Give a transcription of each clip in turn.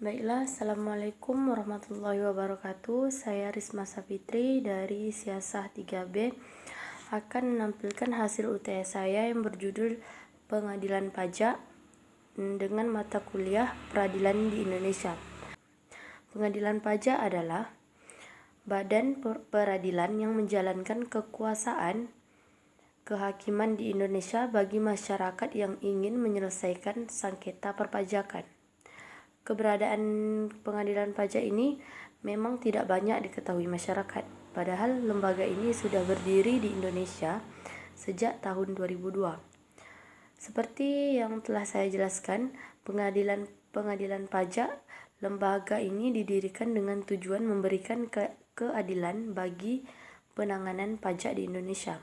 Baiklah, Assalamualaikum warahmatullahi wabarakatuh. Saya Risma Sapitri dari Siasah 3B akan menampilkan hasil UTS saya yang berjudul Pengadilan Pajak dengan mata kuliah Peradilan di Indonesia. Pengadilan pajak adalah badan peradilan yang menjalankan kekuasaan kehakiman di Indonesia bagi masyarakat yang ingin menyelesaikan sengketa perpajakan. Keberadaan pengadilan pajak ini memang tidak banyak diketahui masyarakat, padahal lembaga ini sudah berdiri di Indonesia sejak tahun 2002. Seperti yang telah saya jelaskan, pengadilan pajak lembaga ini didirikan dengan tujuan memberikan keadilan bagi penanganan pajak di Indonesia.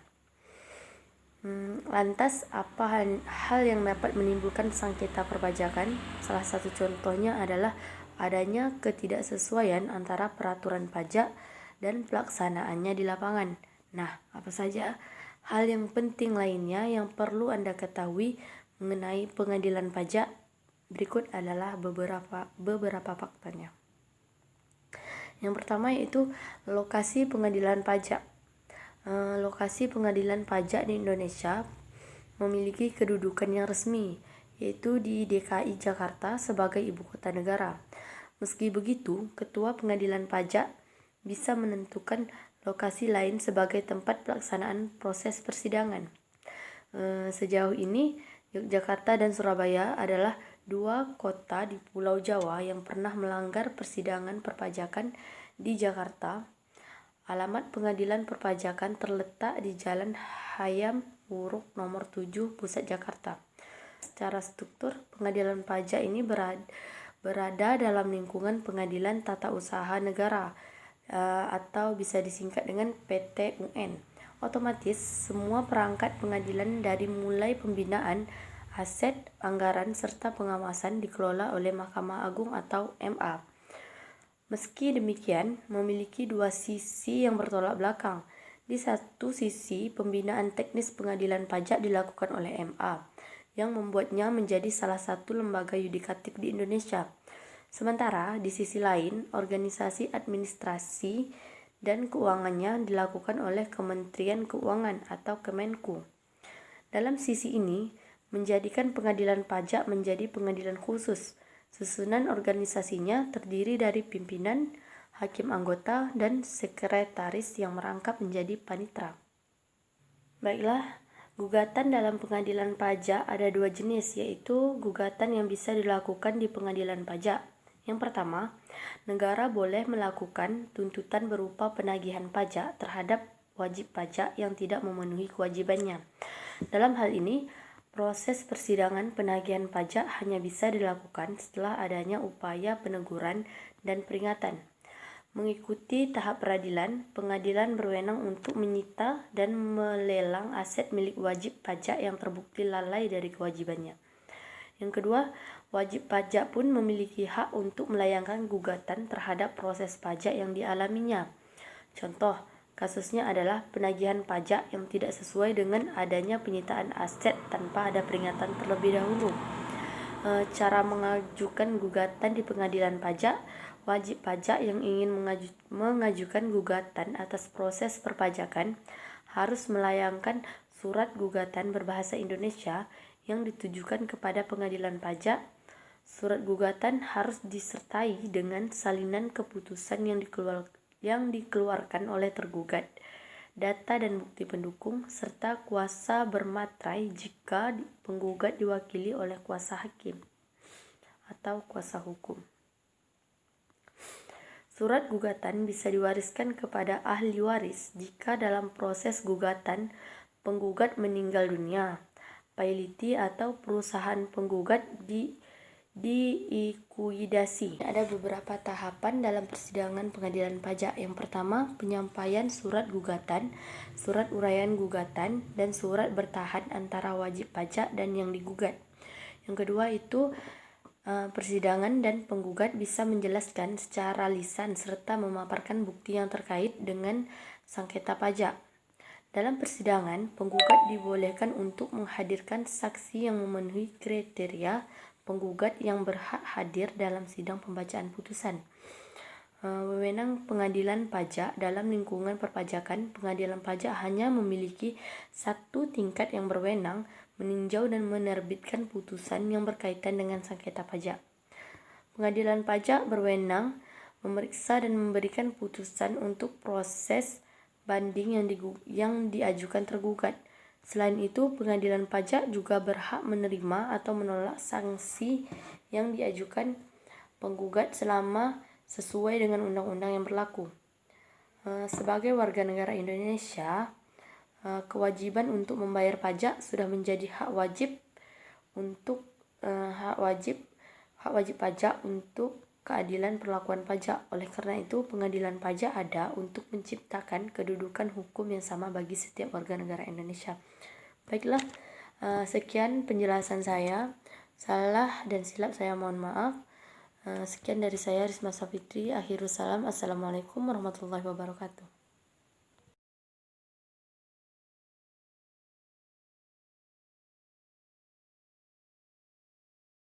Lantas, apa hal yang dapat menimbulkan sengketa perpajakan? Salah satu contohnya adalah adanya ketidaksesuaian antara peraturan pajak dan pelaksanaannya di lapangan. Nah, apa saja hal yang penting lainnya yang perlu Anda ketahui mengenai pengadilan pajak? Berikut adalah beberapa faktanya. Yang pertama yaitu lokasi pengadilan pajak. Lokasi pengadilan pajak di Indonesia memiliki kedudukan yang resmi, yaitu di DKI Jakarta sebagai ibu kota negara. Meski begitu, Ketua Pengadilan Pajak bisa menentukan lokasi lain sebagai tempat pelaksanaan proses persidangan. Sejauh ini, Yogyakarta dan Surabaya adalah dua kota di Pulau Jawa yang pernah melanggar persidangan perpajakan di Jakarta. Alamat pengadilan perpajakan terletak di Jalan Hayam Wuruk nomor 7, Pusat Jakarta. Secara struktur, pengadilan pajak ini berada dalam lingkungan Pengadilan Tata Usaha Negara atau bisa disingkat dengan PT-UN. Otomatis, semua perangkat pengadilan dari mulai pembinaan, aset, anggaran, serta pengawasan dikelola oleh Mahkamah Agung atau MA. Meski demikian, memiliki dua sisi yang bertolak belakang. Di satu sisi, pembinaan teknis pengadilan pajak dilakukan oleh MA, yang membuatnya menjadi salah satu lembaga yudikatif di Indonesia. Sementara, di sisi lain, organisasi administrasi dan keuangannya dilakukan oleh Kementerian Keuangan atau Kemenku. Dalam sisi ini, menjadikan pengadilan pajak menjadi pengadilan khusus. Susunan organisasinya terdiri dari pimpinan, hakim anggota, dan sekretaris yang merangkap menjadi panitera. Baiklah, gugatan dalam pengadilan pajak ada dua jenis, yaitu gugatan yang bisa dilakukan di pengadilan pajak. Yang pertama, negara boleh melakukan tuntutan berupa penagihan pajak terhadap wajib pajak yang tidak memenuhi kewajibannya. Dalam hal ini, proses persidangan penagihan pajak hanya bisa dilakukan setelah adanya upaya peneguran dan peringatan. Mengikuti tahap peradilan, pengadilan berwenang untuk menyita dan melelang aset milik wajib pajak yang terbukti lalai dari kewajibannya. Yang kedua, wajib pajak pun memiliki hak untuk melayangkan gugatan terhadap proses pajak yang dialaminya. Contoh, kasusnya adalah penagihan pajak yang tidak sesuai dengan adanya penyitaan aset tanpa ada peringatan terlebih dahulu. Cara mengajukan gugatan di pengadilan pajak, wajib pajak yang ingin mengajukan gugatan atas proses perpajakan harus melayangkan surat gugatan berbahasa Indonesia yang ditujukan kepada pengadilan pajak. Surat gugatan harus disertai dengan salinan keputusan yang dikeluarkan oleh tergugat, data dan bukti pendukung, serta kuasa bermaterai jika penggugat diwakili oleh kuasa hakim atau kuasa hukum. Surat gugatan bisa diwariskan kepada ahli waris jika dalam proses gugatan penggugat meninggal dunia, pailiti atau perusahaan penggugat diikuidasi. Ada beberapa tahapan dalam persidangan pengadilan pajak. Yang pertama, penyampaian surat gugatan, surat uraian gugatan, dan surat bertahan antara wajib pajak dan yang digugat. Yang kedua itu persidangan dan penggugat bisa menjelaskan secara lisan serta memaparkan bukti yang terkait dengan sengketa pajak. Dalam persidangan, penggugat dibolehkan untuk menghadirkan saksi yang memenuhi kriteria penggugat yang berhak hadir dalam sidang pembacaan putusan. Wewenang pengadilan pajak dalam lingkungan perpajakan, pengadilan pajak hanya memiliki satu tingkat yang berwenang meninjau dan menerbitkan putusan yang berkaitan dengan sengketa pajak. Pengadilan pajak berwenang memeriksa dan memberikan putusan untuk proses banding yang diajukan tergugat. Selain itu, pengadilan pajak juga berhak menerima atau menolak sanksi yang diajukan penggugat selama sesuai dengan undang-undang yang berlaku. Sebagai warga negara Indonesia, kewajiban untuk membayar pajak sudah menjadi hak wajib pajak untuk keadilan perlakuan pajak. Oleh karena itu, pengadilan pajak ada untuk menciptakan kedudukan hukum yang sama bagi setiap warga negara Indonesia. Baiklah, sekian penjelasan saya. Salah dan silap saya mohon maaf. Sekian dari saya, Risma Safitri. Akhirus salam. Assalamualaikum warahmatullahi wabarakatuh.